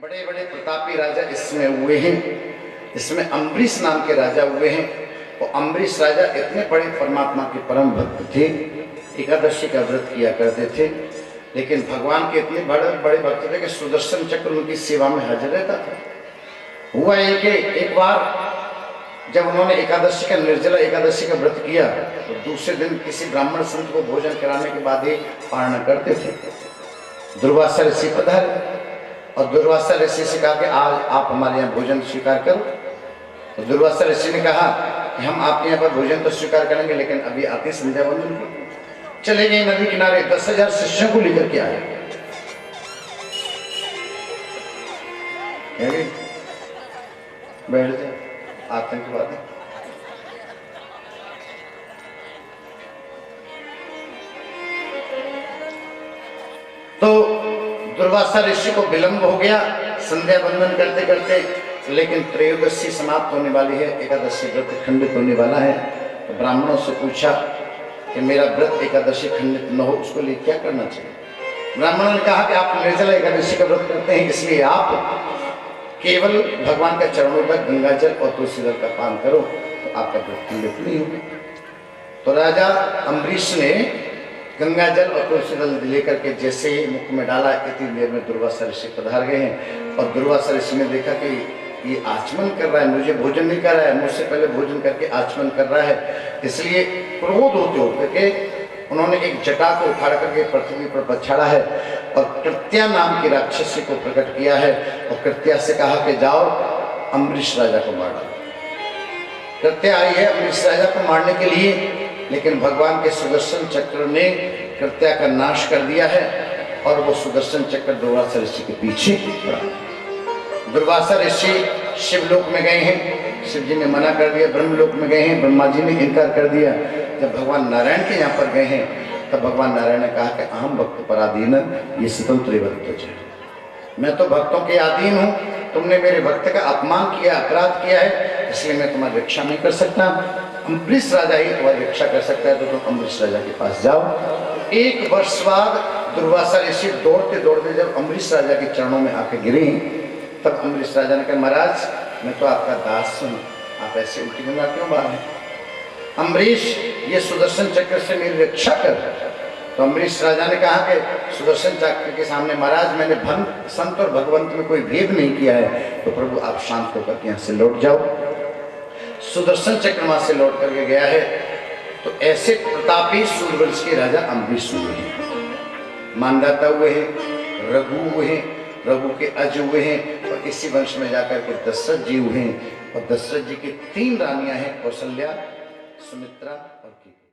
बड़े बड़े प्रतापी राजा इसमें हुए हैं। इसमें अम्बरीश नाम के राजा हुए हैं। और अम्बरीश राजा इतने बड़े परमात्मा के परम भक्त थे, एकादशी का व्रत किया करते थे। लेकिन भगवान के इतने बड़े बड़े भक्त थे कि सुदर्शन चक्र उनकी सेवा में हाजिर रहता था। हुआ एक बार जब उन्होंने एकादशी का निर्जला एकादशी का व्रत किया तो दूसरे दिन किसी ब्राह्मण संत को भोजन कराने के बाद ही पारण करते थे। दुर्वासा ऋषि पधारे और दुर्वासा ऋषि से कहा कि आज आप हमारे यहाँ भोजन स्वीकार करो। तो दुर्वासा ऋषि ने कहा कि हम आपके यहाँ पर भोजन तो स्वीकार करेंगे, लेकिन अभी आते संध्या वंदन को। चले गए नदी किनारे, 10,000 शिष्यों को लेकर के आए। बैठ जाए, आतंकवाद है। तो दुर्वासा ऋषि को विलंब हो गया संध्या वंदन करते करते, लेकिन त्रयोदशी समाप्त होने वाली है, एकादशी व्रत खंडित होने वाला है। तो ब्राह्मणों से पूछा कि मेरा व्रत एकादशी खंडित न हो, उसको लिए क्या करना चाहिए। ब्राह्मणों ने कहा कि आप निर्जला एकादशी का व्रत करते हैं, इसलिए आप केवल भगवान का चरणों तक गंगा जल और तुलसी जल का पान करो तो आपका व्रत खंडित नहीं होगा। तो राजा अम्बरीश ने गंगा जल और तुलसी जल लेकर के जैसे ही मुख में डाला, इतनी देर में दुर्वासा ऋषि पधार गए हैं। और दुर्वासा ऋषि ने देखा कि ये आचमन कर रहा है, मुझे भोजन नहीं कर रहा है, मुझसे पहले भोजन करके आचमन कर रहा है। इसलिए क्रोध होते होकर के उन्होंने एक जटा को उखाड़ करके पृथ्वी पर पछाड़ा है और कृत्या नाम की राक्षसी को प्रकट किया है। और कृत्या से कहा कि जाओ अम्बरीश राजा को मार डालो। कृत्या आई है अम्बरीश राजा को मारने के लिए, लेकिन भगवान के सुदर्शन चक्र ने कृत्या का नाश कर दिया है और वो सुदर्शन चक्र दुर्वासा ऋषि के पीछे पड़ा। दुर्वासा ऋषि शिवलोक में गए हैं, शिव जी ने मना कर दिया। ब्रह्मलोक में गए हैं, ब्रह्मा जी ने इनकार कर दिया। जब भगवान नारायण के यहाँ पर गए हैं तब भगवान नारायण ने कहा कि अहम भक्त पराधीन, ये स्वतंत्र भक्त है, मैं तो भक्तों के अधीन हूँ। तुमने मेरे भक्त का अपमान किया, अपराध किया है, इसलिए मैं तुम्हारी रक्षा नहीं कर सकता। अम्बरीश राजा ही तुम्हारी रक्षा कर सकता है, तो तुम अम्बरीश राजा के पास जाओ। 1 वर्ष बाद दुर्वासा ऋषि दौड़ते दौड़ते जब अम्बरीश राजा के चरणों में आके गिरे, तब अम्बरीश राजा ने कहा महाराज मैं तो आपका दास हूँ, आप ऐसे उल्टी गंगा क्यों बाहर हैं। अम्बरीश ये सुदर्शन चक्र से मेरी रक्षा कर। तो अम्बरीश राजा ने कहा कि सुदर्शन चक्र के सामने महाराज मैंने संत और भगवंत में कोई भेद नहीं किया है, तो प्रभु आप शांत होकर यहाँ से लौट जाओ। सुदर्शन चक्र वहां से लौट करके गया है। तो ऐसे प्रतापी सूर्यवंश के राजा अम्बरीश हुए हैं। मानदाता हुए हैं, रघु हुए हैं, रघु के अज हुए हैं, और इसी वंश में जाकर के दशरथ जी हुए हैं। और दशरथ जी की 3 रानियां हैं, कौशल्या, सुमित्रा और कीकेति।